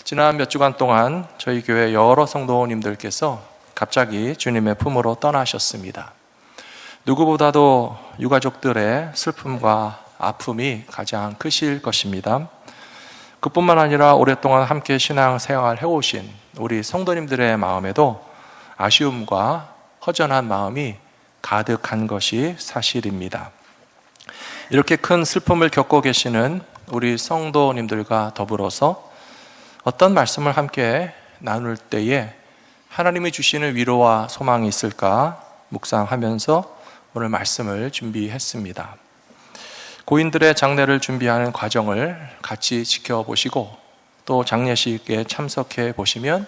지난 몇 주간 동안 저희 교회 여러 성도님들께서 갑자기 주님의 품으로 떠나셨습니다. 누구보다도 유가족들의 슬픔과 아픔이 가장 크실 것입니다. 그뿐만 아니라 오랫동안 함께 신앙생활 해오신 우리 성도님들의 마음에도 아쉬움과 허전한 마음이 가득한 것이 사실입니다. 이렇게 큰 슬픔을 겪고 계시는 우리 성도님들과 더불어서 어떤 말씀을 함께 나눌 때에 하나님이 주시는 위로와 소망이 있을까 묵상하면서 오늘 말씀을 준비했습니다. 고인들의 장례를 준비하는 과정을 같이 지켜보시고 또 장례식에 참석해 보시면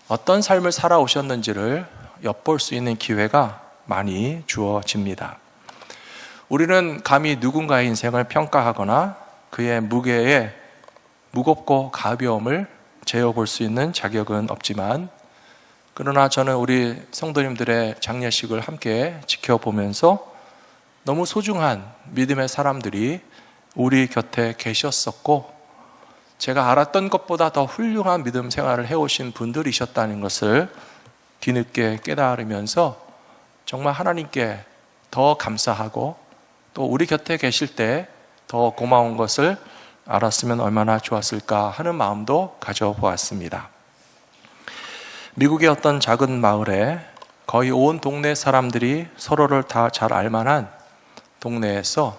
어떤 삶을 살아오셨는지를 엿볼 수 있는 기회가 많이 주어집니다. 우리는 감히 누군가의 인생을 평가하거나 그의 무게에 무겁고 가벼움을 재어볼 수 있는 자격은 없지만, 그러나 저는 우리 성도님들의 장례식을 함께 지켜보면서 너무 소중한 믿음의 사람들이 우리 곁에 계셨었고, 제가 알았던 것보다 더 훌륭한 믿음 생활을 해오신 분들이셨다는 것을 뒤늦게 깨달으면서 정말 하나님께 더 감사하고 또 우리 곁에 계실 때 더 고마운 것을 알았으면 얼마나 좋았을까 하는 마음도 가져보았습니다. 미국의 어떤 작은 마을에 거의 온 동네 사람들이 서로를 다 잘 알만한 동네에서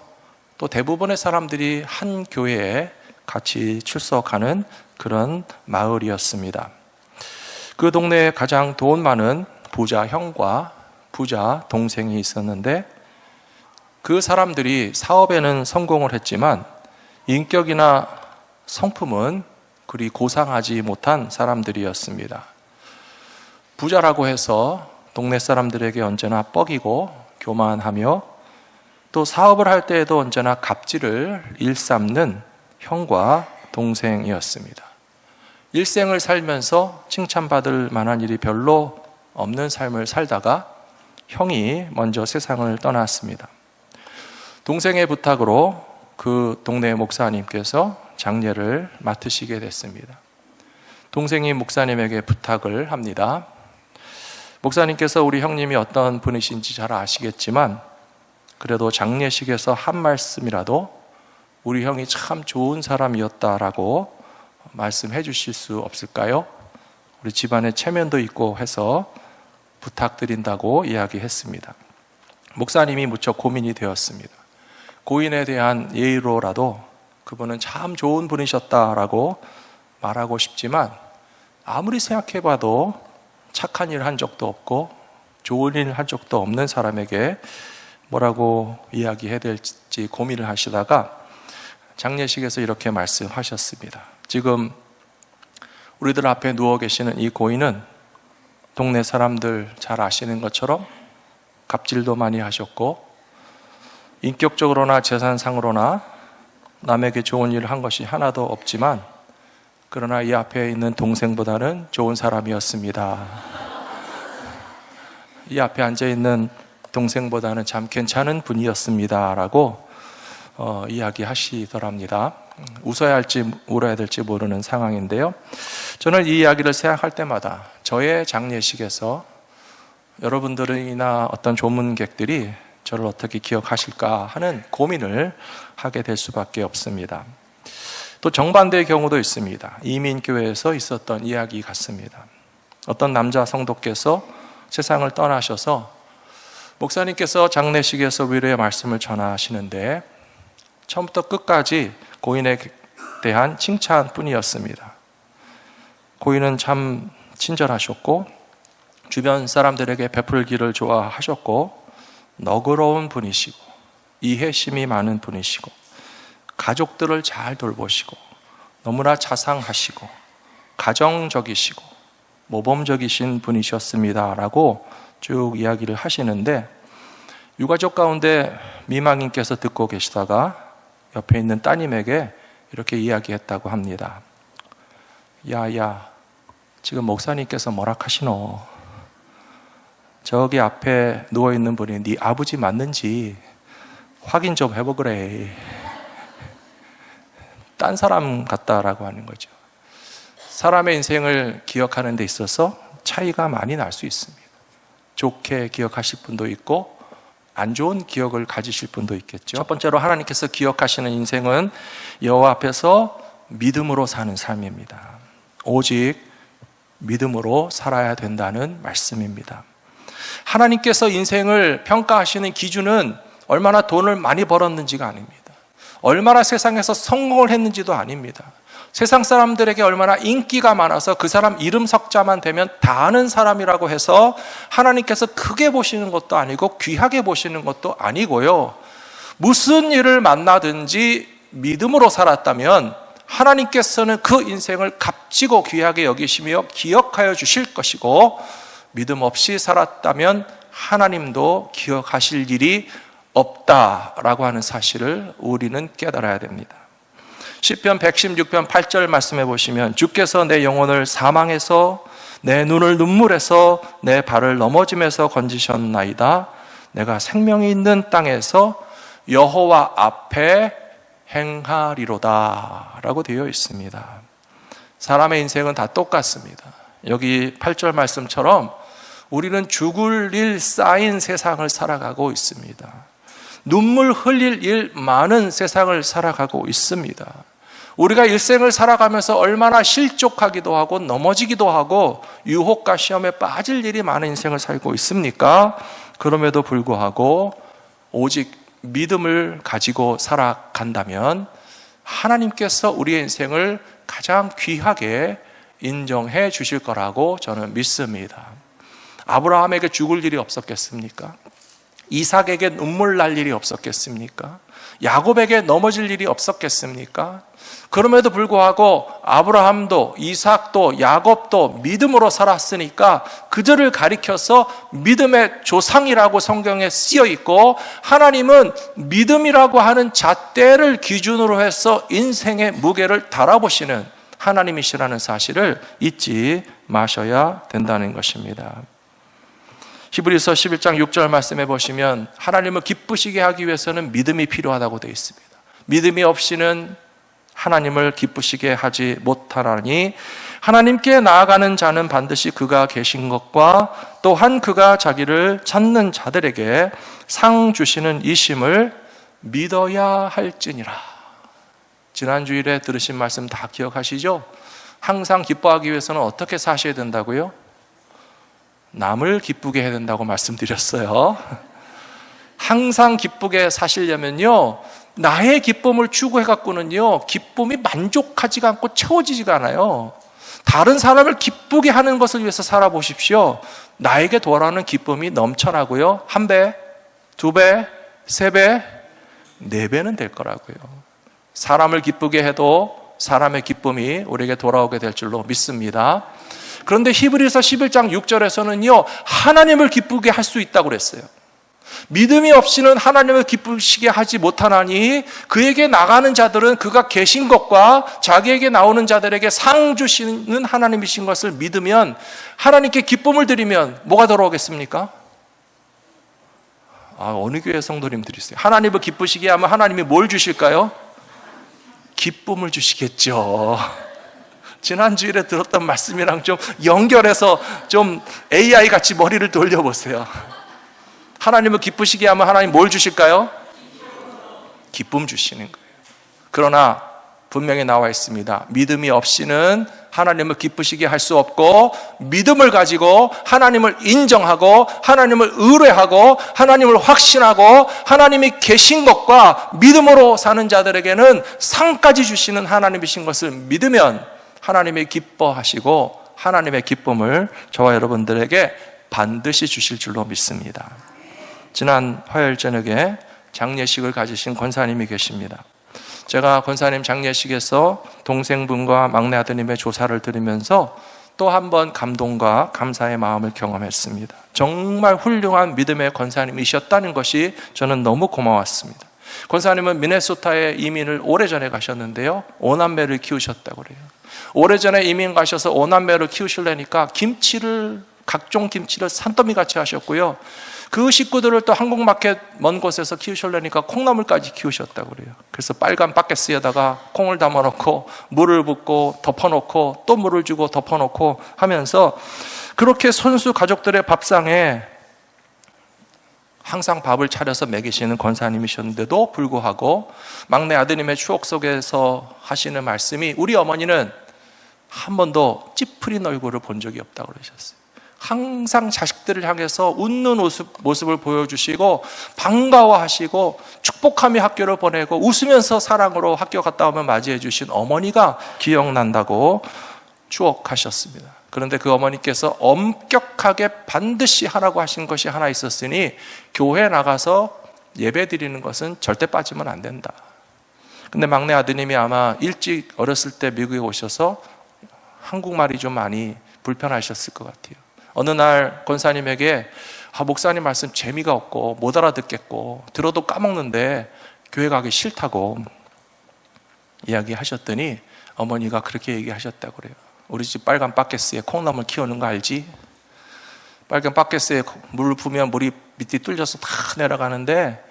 또 대부분의 사람들이 한 교회에 같이 출석하는 그런 마을이었습니다. 그 동네에 가장 돈 많은 부자 형과 부자 동생이 있었는데, 그 사람들이 사업에는 성공을 했지만 인격이나 성품은 그리 고상하지 못한 사람들이었습니다. 부자라고 해서 동네 사람들에게 언제나 뻐기고 교만하며 또 사업을 할 때에도 언제나 갑질을 일삼는 형과 동생이었습니다. 일생을 살면서 칭찬받을 만한 일이 별로 없는 삶을 살다가 형이 먼저 세상을 떠났습니다. 동생의 부탁으로 그 동네 목사님께서 장례를 맡으시게 됐습니다. 동생이 목사님에게 부탁을 합니다. 목사님께서 우리 형님이 어떤 분이신지 잘 아시겠지만 그래도 장례식에서 한 말씀이라도 우리 형이 참 좋은 사람이었다라고 말씀해 주실 수 없을까요? 우리 집안에 체면도 있고 해서 부탁드린다고 이야기했습니다. 목사님이 무척 고민이 되었습니다. 고인에 대한 예의로라도 그분은 참 좋은 분이셨다라고 말하고 싶지만 아무리 생각해봐도 착한 일을 한 적도 없고 좋은 일을 한 적도 없는 사람에게 뭐라고 이야기해야 될지 고민을 하시다가 장례식에서 이렇게 말씀하셨습니다. 지금 우리들 앞에 누워 계시는 이 고인은 동네 사람들 잘 아시는 것처럼 갑질도 많이 하셨고 인격적으로나 재산상으로나 남에게 좋은 일을 한 것이 하나도 없지만 그러나 이 앞에 있는 동생보다는 좋은 사람이었습니다. 이 앞에 앉아있는 동생보다는 참 괜찮은 분이었습니다 라고 이야기하시더랍니다. 웃어야 할지 울어야 될지 모르는 상황인데요, 저는 이 이야기를 생각할 때마다 저의 장례식에서 여러분들이나 어떤 조문객들이 저를 어떻게 기억하실까 하는 고민을 하게 될 수밖에 없습니다. 또 정반대의 경우도 있습니다. 이민교회에서 있었던 이야기 같습니다. 어떤 남자 성도께서 세상을 떠나셔서 목사님께서 장례식에서 위로의 말씀을 전하시는데 처음부터 끝까지 고인에 대한 칭찬뿐이었습니다. 고인은 참 친절하셨고 주변 사람들에게 베풀기를 좋아하셨고 너그러운 분이시고 이해심이 많은 분이시고 가족들을 잘 돌보시고 너무나 자상하시고 가정적이시고 모범적이신 분이셨습니다 라고 쭉 이야기를 하시는데, 유가족 가운데 미망인께서 듣고 계시다가 옆에 있는 따님에게 이렇게 이야기했다고 합니다. 야야, 지금 목사님께서 뭐라 하시노? 저기 앞에 누워있는 분이 네 아버지 맞는지 확인 좀 해보그래. 딴 사람 같다라고 하는 거죠. 사람의 인생을 기억하는 데 있어서 차이가 많이 날 수 있습니다. 좋게 기억하실 분도 있고 안 좋은 기억을 가지실 분도 있겠죠. 첫 번째로 하나님께서 기억하시는 인생은 여호와 앞에서 믿음으로 사는 삶입니다. 오직 믿음으로 살아야 된다는 말씀입니다. 하나님께서 인생을 평가하시는 기준은 얼마나 돈을 많이 벌었는지가 아닙니다. 얼마나 세상에서 성공을 했는지도 아닙니다. 세상 사람들에게 얼마나 인기가 많아서 그 사람 이름 석자만 되면 다 아는 사람이라고 해서 하나님께서 크게 보시는 것도 아니고 귀하게 보시는 것도 아니고요. 무슨 일을 만나든지 믿음으로 살았다면 하나님께서는 그 인생을 값지고 귀하게 여기시며 기억하여 주실 것이고, 믿음 없이 살았다면 하나님도 기억하실 일이 없다라고 하는 사실을 우리는 깨달아야 됩니다. 시편 116편 8절 말씀해 보시면, 주께서 내 영혼을 사망에서 내 눈을 눈물에서 내 발을 넘어짐에서 건지셨나이다. 내가 생명이 있는 땅에서 여호와 앞에 행하리로다 라고 되어 있습니다. 사람의 인생은 다 똑같습니다. 여기 8절 말씀처럼 우리는 죽을 일 쌓인 세상을 살아가고 있습니다. 눈물 흘릴 일 많은 세상을 살아가고 있습니다. 우리가 일생을 살아가면서 얼마나 실족하기도 하고 넘어지기도 하고 유혹과 시험에 빠질 일이 많은 인생을 살고 있습니까? 그럼에도 불구하고 오직 믿음을 가지고 살아간다면 하나님께서 우리의 인생을 가장 귀하게 인정해 주실 거라고 저는 믿습니다. 아브라함에게 죽을 일이 없었겠습니까? 이삭에게 눈물 날 일이 없었겠습니까? 야곱에게 넘어질 일이 없었겠습니까? 그럼에도 불구하고 아브라함도 이삭도 야곱도 믿음으로 살았으니까 그들을 가리켜서 믿음의 조상이라고 성경에 쓰여 있고, 하나님은 믿음이라고 하는 잣대를 기준으로 해서 인생의 무게를 달아보시는 하나님이시라는 사실을 잊지 마셔야 된다는 것입니다. 히브리서 11장 6절 말씀해 보시면 하나님을 기쁘시게 하기 위해서는 믿음이 필요하다고 되어 있습니다. 믿음이 없이는 하나님을 기쁘시게 하지 못하나니 하나님께 나아가는 자는 반드시 그가 계신 것과 또한 그가 자기를 찾는 자들에게 상 주시는 이심을 믿어야 할지니라. 지난 주일에 들으신 말씀 다 기억하시죠? 항상 기뻐하기 위해서는 어떻게 사셔야 된다고요? 남을 기쁘게 해야 된다고 말씀드렸어요. 항상 기쁘게 사시려면요, 나의 기쁨을 추구해갖고는요, 기쁨이 만족하지가 않고 채워지지가 않아요. 다른 사람을 기쁘게 하는 것을 위해서 살아보십시오. 나에게 돌아오는 기쁨이 넘쳐나고요, 1배, 2배, 3배, 4배는 될 거라고요. 사람을 기쁘게 해도 사람의 기쁨이 우리에게 돌아오게 될 줄로 믿습니다. 그런데 히브리서 11장 6절에서는요, 하나님을 기쁘게 할 수 있다고 그랬어요. 믿음이 없이는 하나님을 기쁘시게 하지 못하나니 그에게 나가는 자들은 그가 계신 것과 자기에게 나오는 자들에게 상 주시는 하나님이신 것을 믿으면, 하나님께 기쁨을 드리면 뭐가 돌아오겠습니까? 어느 교회 성도님들이 있어요? 하나님을 기쁘시게 하면 하나님이 뭘 주실까요? 기쁨을 주시겠죠. 지난주일에 들었던 말씀이랑 좀 연결해서 좀 AI 같이 머리를 돌려보세요. 하나님을 기쁘시게 하면 하나님 뭘 주실까요? 기쁨 주시는 거예요. 그러나 분명히 나와 있습니다. 믿음이 없이는 하나님을 기쁘시게 할 수 없고, 믿음을 가지고 하나님을 인정하고 하나님을 의뢰하고 하나님을 확신하고 하나님이 계신 것과 믿음으로 사는 자들에게는 상까지 주시는 하나님이신 것을 믿으면 하나님이 기뻐하시고 하나님의 기쁨을 저와 여러분들에게 반드시 주실 줄로 믿습니다. 지난 화요일 저녁에 장례식을 가지신 권사님이 계십니다. 제가 권사님 장례식에서 동생분과 막내 아드님의 조사를 들으면서 또 한 번 감동과 감사의 마음을 경험했습니다. 정말 훌륭한 믿음의 권사님이셨다는 것이 저는 너무 고마웠습니다. 권사님은 미네소타에 이민을 오래전에 가셨는데요, 5남매를 키우셨다고 그래요. 오래전에 이민 가셔서 5남매를 키우시려니까 김치를 각종 김치를 산더미같이 하셨고요. 그 식구들을 또 한국마켓 먼 곳에서 키우시려니까 콩나물까지 키우셨다고 그래요. 그래서 빨간 바켓스에다가 콩을 담아놓고 물을 붓고 덮어놓고 또 물을 주고 덮어놓고 하면서 그렇게 손수 가족들의 밥상에 항상 밥을 차려서 먹이시는 권사님이셨는데도 불구하고 막내 아드님의 추억 속에서 하시는 말씀이 우리 어머니는 한 번도 찌푸린 얼굴을 본 적이 없다고 그러셨어요. 항상 자식들을 향해서 웃는 모습을 보여주시고 반가워하시고 축복하며 학교를 보내고 웃으면서 사랑으로 학교 갔다 오면 맞이해 주신 어머니가 기억난다고 추억하셨습니다. 그런데 그 어머니께서 엄격하게 반드시 하라고 하신 것이 하나 있었으니 교회에 나가서 예배 드리는 것은 절대 빠지면 안 된다. 근데 막내 아드님이 아마 일찍 어렸을 때 미국에 오셔서 한국말이 좀 많이 불편하셨을 것 같아요. 어느 날 권사님에게 목사님 말씀 재미가 없고 못 알아듣겠고 들어도 까먹는데 교회 가기 싫다고 이야기하셨더니 어머니가 그렇게 얘기하셨다고 그래요. 우리 집 빨간 바켓스에 콩나물 키우는 거 알지? 빨간 바켓스에 물을 부으면 물이 밑이 뚫려서 다 내려가는데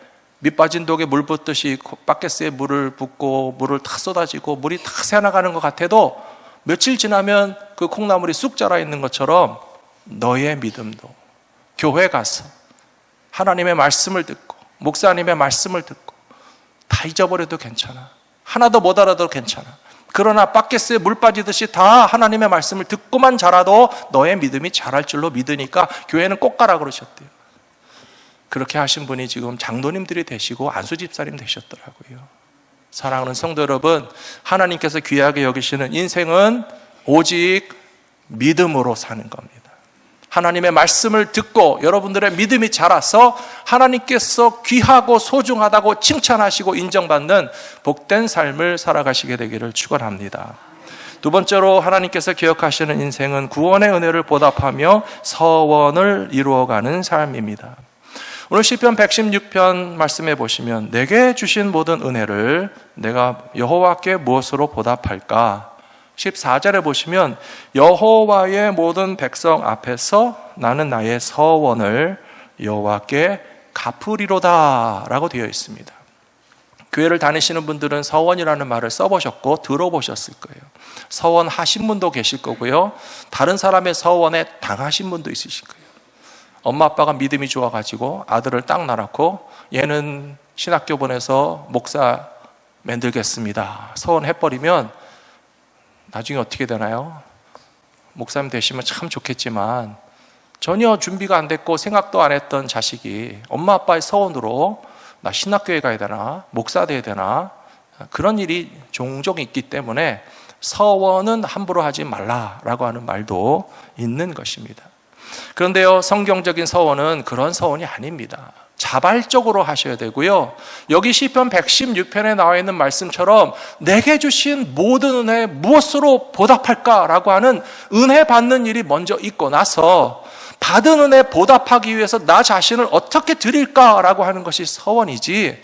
밑 빠진 독에 물 붓듯이 바켓스에 물을 붓고 물을 다 쏟아지고 물이 다 새어나가는 것 같아도 며칠 지나면 그 콩나물이 쑥 자라 있는 것처럼 너의 믿음도 교회 가서 하나님의 말씀을 듣고 목사님의 말씀을 듣고 다 잊어버려도 괜찮아. 하나도 못 알아도 괜찮아. 그러나 바켓스에 물 빠지듯이 다 하나님의 말씀을 듣고만 자라도 너의 믿음이 자랄 줄로 믿으니까 교회는 꼭 가라 그러셨대요. 그렇게 하신 분이 지금 장로님들이 되시고 안수집사님 되셨더라고요. 사랑하는 성도 여러분, 하나님께서 귀하게 여기시는 인생은 오직 믿음으로 사는 겁니다. 하나님의 말씀을 듣고 여러분들의 믿음이 자라서 하나님께서 귀하고 소중하다고 칭찬하시고 인정받는 복된 삶을 살아가시게 되기를 축원합니다. 두 번째로 하나님께서 기억하시는 인생은 구원의 은혜를 보답하며 서원을 이루어가는 삶입니다. 오늘 시편 116편 말씀해 보시면 내게 주신 모든 은혜를 내가 여호와께 무엇으로 보답할까? 14절에 보시면 여호와의 모든 백성 앞에서 나는 나의 서원을 여호와께 갚으리로다 라고 되어 있습니다. 교회를 다니시는 분들은 서원이라는 말을 써보셨고 들어보셨을 거예요. 서원하신 분도 계실 거고요. 다른 사람의 서원에 당하신 분도 있으실 거예요. 엄마 아빠가 믿음이 좋아가지고 아들을 딱 낳았고 얘는 신학교 보내서 목사 만들겠습니다 서원해버리면 나중에 어떻게 되나요? 목사님 되시면 참 좋겠지만 전혀 준비가 안 됐고 생각도 안 했던 자식이 엄마 아빠의 서원으로 나 신학교에 가야 되나? 목사 돼야 되나? 그런 일이 종종 있기 때문에 서원은 함부로 하지 말라라고 하는 말도 있는 것입니다. 그런데요, 성경적인 서원은 그런 서원이 아닙니다. 자발적으로 하셔야 되고요. 여기 시편 116편에 나와 있는 말씀처럼 내게 주신 모든 은혜 무엇으로 보답할까라고 하는 은혜 받는 일이 먼저 있고 나서 받은 은혜 보답하기 위해서 나 자신을 어떻게 드릴까라고 하는 것이 서원이지,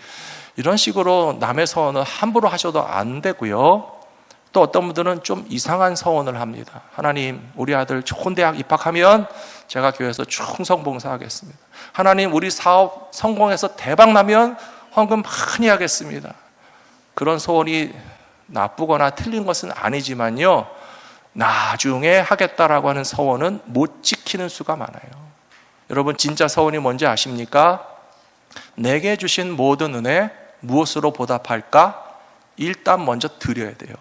이런 식으로 남의 서원을 함부로 하셔도 안 되고요. 또 어떤 분들은 좀 이상한 서원을 합니다. 하나님, 우리 아들 좋은 대학 입학하면 제가 교회에서 충성 봉사하겠습니다. 하나님, 우리 사업 성공해서 대박 나면 헌금 많이 하겠습니다. 그런 소원이 나쁘거나 틀린 것은 아니지만요, 나중에 하겠다라고 하는 서원은 못 지키는 수가 많아요. 여러분, 진짜 서원이 뭔지 아십니까? 내게 주신 모든 은혜 무엇으로 보답할까? 일단 먼저 드려야 돼요.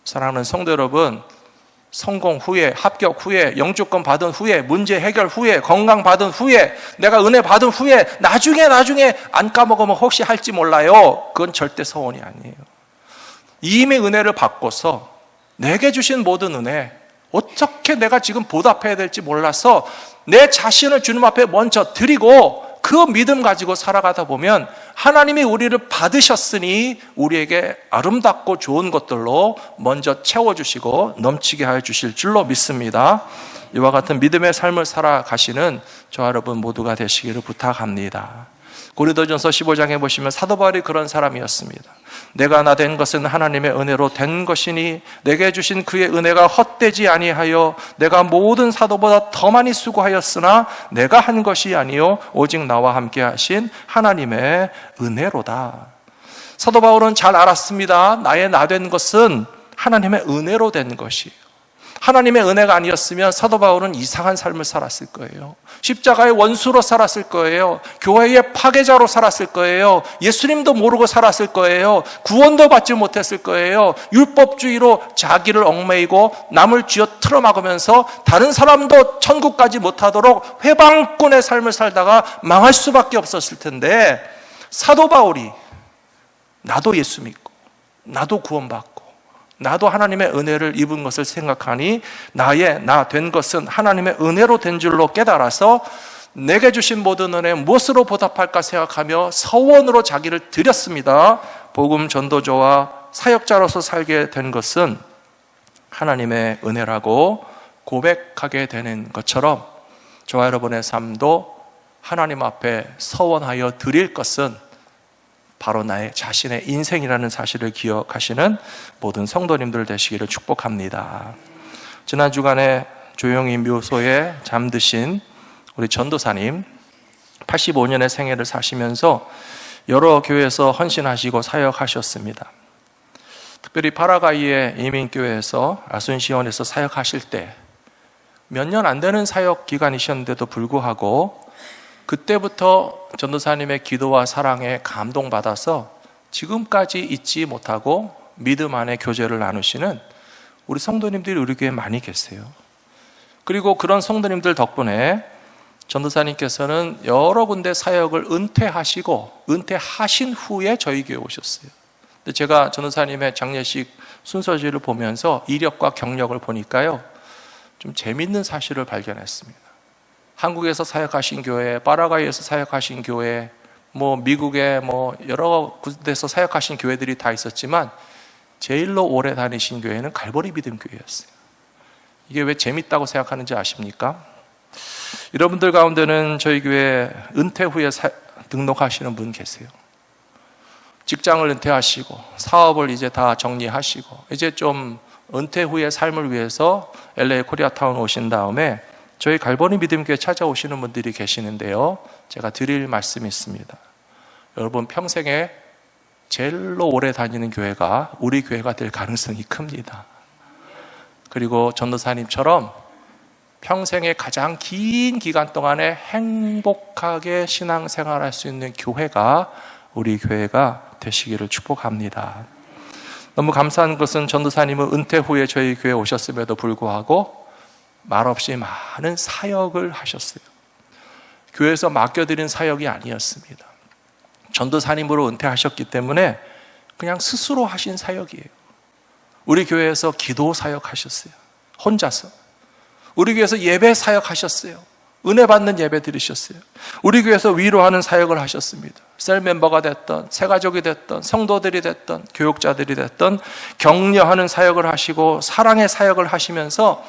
사랑하는 성도 여러분, 성공 후에, 합격 후에, 영주권 받은 후에, 문제 해결 후에, 건강 받은 후에, 내가 은혜 받은 후에 나중에 안 까먹으면 혹시 할지 몰라요. 그건 절대 서원이 아니에요. 이미 은혜를 받고서 내게 주신 모든 은혜 어떻게 내가 지금 보답해야 될지 몰라서 내 자신을 주님 앞에 먼저 드리고 그 믿음 가지고 살아가다 보면 하나님이 우리를 받으셨으니 우리에게 아름답고 좋은 것들로 먼저 채워주시고 넘치게 하여 주실 줄로 믿습니다. 이와 같은 믿음의 삶을 살아가시는 저와 여러분 모두가 되시기를 부탁합니다. 고린도전서 15장에 보시면 사도 바울이 그런 사람이었습니다. 내가 나 된 것은 하나님의 은혜로 된 것이니 내게 주신 그의 은혜가 헛되지 아니하여 내가 모든 사도보다 더 많이 수고하였으나 내가 한 것이 아니요 오직 나와 함께 하신 하나님의 은혜로다. 사도 바울은 잘 알았습니다. 나의 나 된 것은 하나님의 은혜로 된 것이에요. 하나님의 은혜가 아니었으면 사도 바울은 이상한 삶을 살았을 거예요. 십자가의 원수로 살았을 거예요. 교회의 파괴자로 살았을 거예요. 예수님도 모르고 살았을 거예요. 구원도 받지 못했을 거예요. 율법주의로 자기를 얽매이고 남을 쥐어 틀어막으면서 다른 사람도 천국까지 못하도록 회방꾼의 삶을 살다가 망할 수밖에 없었을 텐데, 사도 바울이 나도 예수 믿고 나도 구원받고 나도 하나님의 은혜를 입은 것을 생각하니 나의 나 된 것은 하나님의 은혜로 된 줄로 깨달아서 내게 주신 모든 은혜 무엇으로 보답할까 생각하며 서원으로 자기를 드렸습니다. 복음 전도자와 사역자로서 살게 된 것은 하나님의 은혜라고 고백하게 되는 것처럼 저와 여러분의 삶도 하나님 앞에 서원하여 드릴 것은 바로 나의 자신의 인생이라는 사실을 기억하시는 모든 성도님들 되시기를 축복합니다. 지난 주간에 조용히 묘소에 잠드신 우리 전도사님 85년의 생애를 사시면서 여러 교회에서 헌신하시고 사역하셨습니다. 특별히 파라과이의 이민교회에서 아순시온에서 사역하실 때 몇 년 안 되는 사역 기간이셨는데도 불구하고 그때부터 전도사님의 기도와 사랑에 감동받아서 지금까지 잊지 못하고 믿음 안에 교제를 나누시는 우리 성도님들이 우리 교회에 많이 계세요. 그리고 그런 성도님들 덕분에 전도사님께서는 여러 군데 사역을 은퇴하신 후에 저희 교회에 오셨어요. 근데 제가 전도사님의 장례식 순서지를 보면서 이력과 경력을 보니까요, 좀 재밌는 사실을 발견했습니다. 한국에서 사역하신 교회, 파라과이에서 사역하신 교회, 미국의 여러 군데서 사역하신 교회들이 다 있었지만 제일로 오래 다니신 교회는 갈보리 믿음 교회였어요. 이게 왜 재밌다고 생각하는지 아십니까? 여러분들 가운데는 저희 교회 은퇴 후에 등록하시는 분 계세요. 직장을 은퇴하시고 사업을 이제 다 정리하시고 이제 좀 은퇴 후의 삶을 위해서 LA 코리아타운 오신 다음에 저희 갈보리 믿음교회 찾아오시는 분들이 계시는데요, 제가 드릴 말씀이 있습니다. 여러분, 평생에 제일로 오래 다니는 교회가 우리 교회가 될 가능성이 큽니다. 그리고 전도사님처럼 평생에 가장 긴 기간 동안에 행복하게 신앙생활할 수 있는 교회가 우리 교회가 되시기를 축복합니다. 너무 감사한 것은 전도사님은 은퇴 후에 저희 교회에 오셨음에도 불구하고 말없이 많은 사역을 하셨어요. 교회에서 맡겨드린 사역이 아니었습니다. 전도사님으로 은퇴하셨기 때문에 그냥 스스로 하신 사역이에요. 우리 교회에서 기도 사역하셨어요. 혼자서. 우리 교회에서 예배 사역하셨어요. 은혜 받는 예배 드리셨어요. 우리 교회에서 위로하는 사역을 하셨습니다. 셀 멤버가 됐던, 새가족이 됐던, 성도들이 됐던, 교육자들이 됐던 격려하는 사역을 하시고 사랑의 사역을 하시면서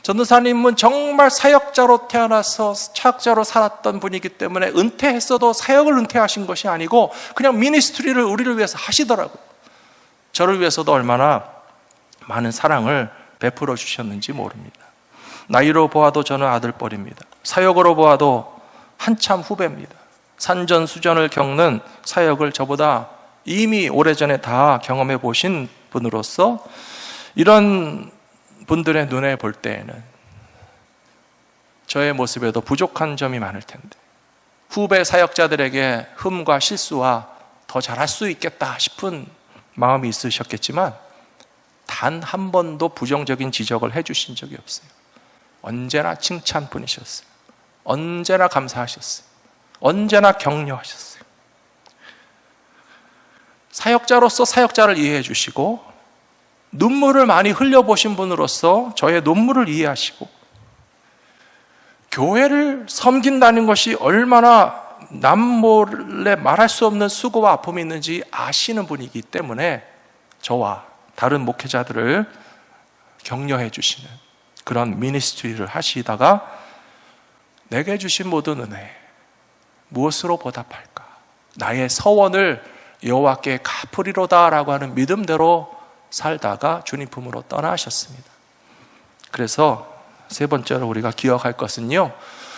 전도사님은 정말 사역자로 태어나서 사역자로 살았던 분이기 때문에 은퇴했어도 사역을 은퇴하신 것이 아니고 그냥 미니스트리를 우리를 위해서 하시더라고요. 저를 위해서도 얼마나 많은 사랑을 베풀어 주셨는지 모릅니다. 나이로 보아도 저는 아들뻘입니다. 사역으로 보아도 한참 후배입니다. 산전수전을 겪는 사역을 저보다 이미 오래전에 다 경험해 보신 분으로서 이런 분들의 눈에 볼 때에는 저의 모습에도 부족한 점이 많을 텐데 후배 사역자들에게 흠과 실수와 더 잘할 수 있겠다 싶은 마음이 있으셨겠지만 단 한 번도 부정적인 지적을 해주신 적이 없어요. 언제나 칭찬뿐이셨어요. 언제나 감사하셨어요. 언제나 격려하셨어요. 사역자로서 사역자를 이해해 주시고 눈물을 많이 흘려보신 분으로서 저의 눈물을 이해하시고 교회를 섬긴다는 것이 얼마나 남몰래 말할 수 없는 수고와 아픔이 있는지 아시는 분이기 때문에 저와 다른 목회자들을 격려해 주시는 그런 미니스트리를 하시다가 내게 주신 모든 은혜 무엇으로 보답할까? 나의 서원을 여호와께 갚으리로다라고 하는 믿음대로 살다가 주님 품으로 떠나셨습니다. 그래서 세 번째로 우리가 기억할 것은요,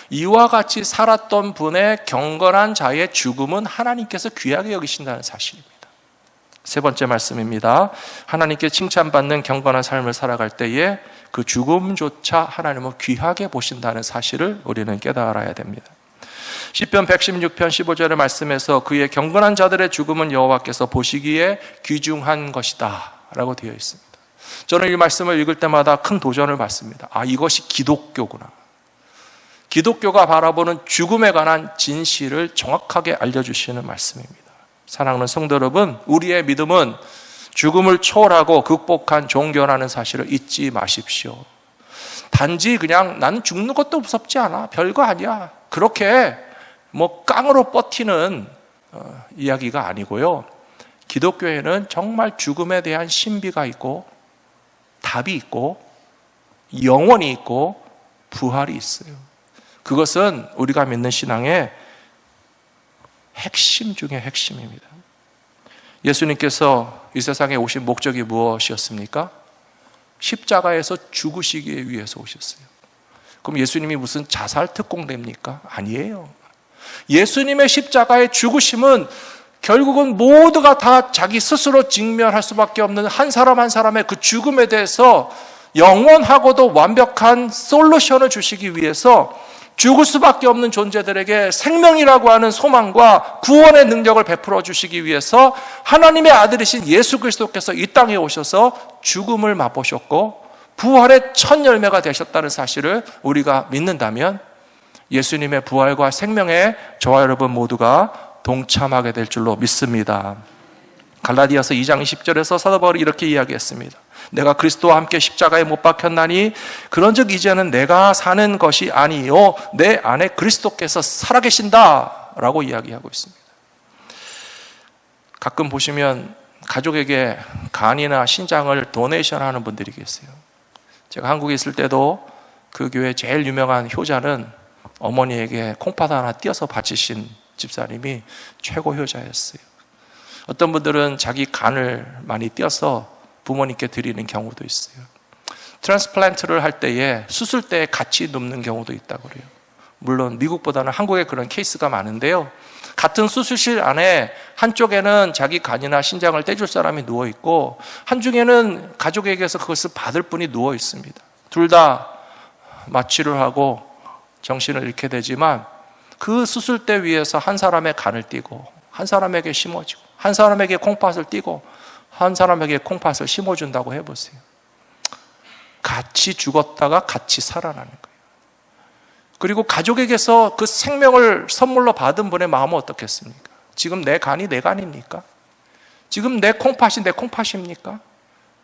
이와 같이 살았던 분의 경건한 자의 죽음은 하나님께서 귀하게 여기신다는 사실입니다. 세 번째 말씀입니다. 하나님께 칭찬받는 경건한 삶을 살아갈 때에 그 죽음조차 하나님은 귀하게 보신다는 사실을 우리는 깨달아야 됩니다. 시편 116편 15절의 말씀에서 그의 경건한 자들의 죽음은 여호와께서 보시기에 귀중한 것이다 라고 되어 있습니다. 저는 이 말씀을 읽을 때마다 큰 도전을 받습니다. 이것이 기독교구나. 기독교가 바라보는 죽음에 관한 진실을 정확하게 알려주시는 말씀입니다. 사랑하는 성도 여러분, 우리의 믿음은 죽음을 초월하고 극복한 종교라는 사실을 잊지 마십시오. 단지 그냥 나는 죽는 것도 무섭지 않아, 별거 아니야, 그렇게 깡으로 버티는 이야기가 아니고요, 기독교에는 정말 죽음에 대한 신비가 있고 답이 있고 영원이 있고 부활이 있어요. 그것은 우리가 믿는 신앙의 핵심 중에 핵심입니다. 예수님께서 이 세상에 오신 목적이 무엇이었습니까? 십자가에서 죽으시기 위해서 오셨어요. 그럼 예수님이 무슨 자살 특공대입니까? 아니에요. 예수님의 십자가의 죽으심은 결국은 모두가 다 자기 스스로 직면할 수밖에 없는 한 사람 한 사람의 그 죽음에 대해서 영원하고도 완벽한 솔루션을 주시기 위해서 죽을 수밖에 없는 존재들에게 생명이라고 하는 소망과 구원의 능력을 베풀어 주시기 위해서 하나님의 아들이신 예수 그리스도께서 이 땅에 오셔서 죽음을 맛보셨고 부활의 첫 열매가 되셨다는 사실을 우리가 믿는다면 예수님의 부활과 생명에 저와 여러분 모두가 동참하게 될 줄로 믿습니다. 갈라디아서 2장 20절에서 사도 바울이 이렇게 이야기했습니다. 내가 그리스도와 함께 십자가에 못 박혔나니 그런즉 이제는 내가 사는 것이 아니요 내 안에 그리스도께서 살아계신다 라고 이야기하고 있습니다. 가끔 보시면 가족에게 간이나 신장을 도네이션 하는 분들이 계세요. 제가 한국에 있을 때도 그 교회 제일 유명한 효자는 어머니에게 콩팥 하나 띄어서 바치신 집사님이 최고 효자였어요. 어떤 분들은 자기 간을 많이 띄어서 부모님께 드리는 경우도 있어요. 트랜스플란트를 할 때에 수술 때에 같이 눕는 경우도 있다고 그래요. 물론 미국보다는 한국에 그런 케이스가 많은데요, 같은 수술실 안에 한쪽에는 자기 간이나 신장을 떼줄 사람이 누워있고 한쪽에는 가족에게서 그것을 받을 분이 누워 있습니다. 둘 다 마취를 하고 정신을 잃게 되지만 그 수술대 위에서 한 사람의 간을 띄고 한 사람에게 심어주고 한 사람에게 콩팥을 띄고 한 사람에게 콩팥을 심어준다고 해보세요. 같이 죽었다가 같이 살아나는 거예요. 그리고 가족에게서 그 생명을 선물로 받은 분의 마음은 어떻겠습니까? 지금 내 간이 내 간입니까? 지금 내 콩팥이 내 콩팥입니까?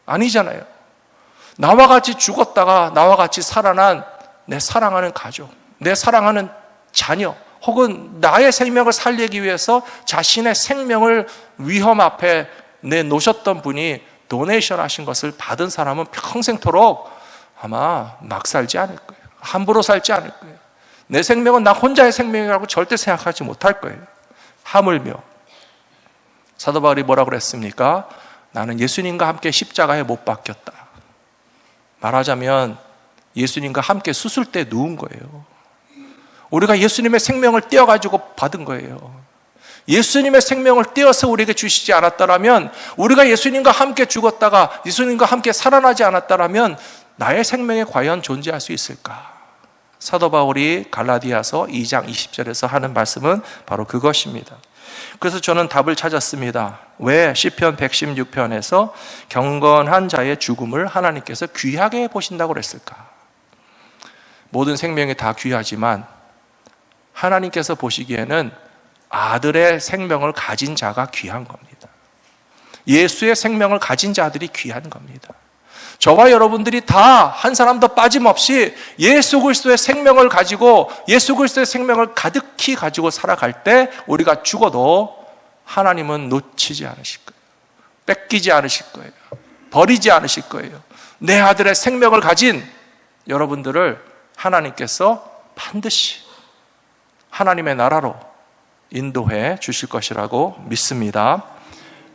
아니잖아요. 나와 같이 죽었다가 나와 같이 살아난 내 사랑하는 가족, 내 사랑하는 자녀, 혹은 나의 생명을 살리기 위해서 자신의 생명을 위험 앞에 내놓으셨던 분이 도네이션 하신 것을 받은 사람은 평생토록 아마 막 살지 않을 거예요. 함부로 살지 않을 거예요. 내 생명은 나 혼자의 생명이라고 절대 생각하지 못할 거예요. 하물며 사도 바울이 뭐라고 그랬습니까? 나는 예수님과 함께 십자가에 못 박혔다. 말하자면 예수님과 함께 수술대에 누운 거예요. 우리가 예수님의 생명을 떼어가지고 받은 거예요. 예수님의 생명을 떼어서 우리에게 주시지 않았다면, 우리가 예수님과 함께 죽었다가 예수님과 함께 살아나지 않았다면 나의 생명에 과연 존재할 수 있을까? 사도 바울이 갈라디아서 2장 20절에서 하는 말씀은 바로 그것입니다. 그래서 저는 답을 찾았습니다. 왜 시편 116편에서 경건한 자의 죽음을 하나님께서 귀하게 보신다고 그랬을까? 모든 생명이 다 귀하지만 하나님께서 보시기에는 아들의 생명을 가진 자가 귀한 겁니다. 예수의 생명을 가진 자들이 귀한 겁니다. 저와 여러분들이 다 한 사람도 빠짐없이 예수 그리스도의 생명을 가지고 예수 그리스도의 생명을 가득히 가지고 살아갈 때 우리가 죽어도 하나님은 놓치지 않으실 거예요. 뺏기지 않으실 거예요. 버리지 않으실 거예요. 내 아들의 생명을 가진 여러분들을 하나님께서 반드시 하나님의 나라로 인도해 주실 것이라고 믿습니다.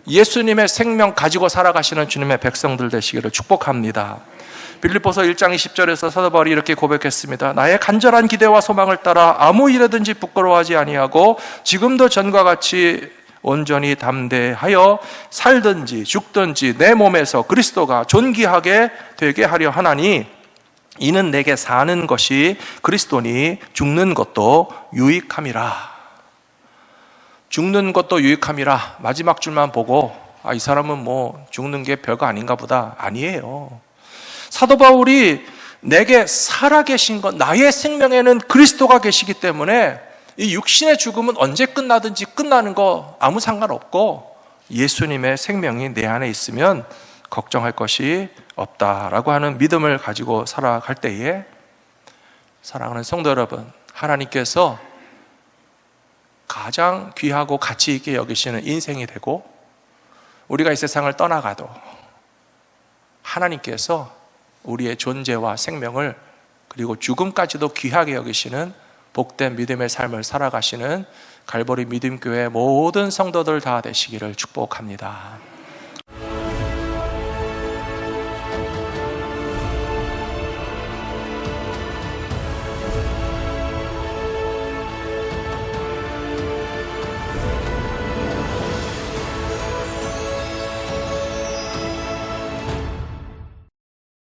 예수님의 생명 가지고 살아가시는 주님의 백성들 되시기를 축복합니다. 빌립보서 1장 20절에서 사도 바울이 이렇게 고백했습니다. 나의 간절한 기대와 소망을 따라 아무 일에든지 부끄러워하지 아니하고 지금도 전과 같이 온전히 담대하여 살든지 죽든지 내 몸에서 그리스도가 존귀하게 되게 하려 하나니 이는 내게 사는 것이 그리스도니 죽는 것도 유익함이라. 죽는 것도 유익함이라. 마지막 줄만 보고 이 사람은 뭐 죽는 게 별거 아닌가 보다. 아니에요. 사도 바울이 내게 살아계신 것, 나의 생명에는 그리스도가 계시기 때문에 이 육신의 죽음은 언제 끝나든지 끝나는 거 아무 상관없고 예수님의 생명이 내 안에 있으면 걱정할 것이 없다라고 하는 믿음을 가지고 살아갈 때에, 사랑하는 성도 여러분, 하나님께서 가장 귀하고 가치 있게 여기시는 인생이 되고 우리가 이 세상을 떠나가도 하나님께서 우리의 존재와 생명을 그리고 죽음까지도 귀하게 여기시는 복된 믿음의 삶을 살아가시는 갈보리 믿음교회 모든 성도들 다 되시기를 축복합니다.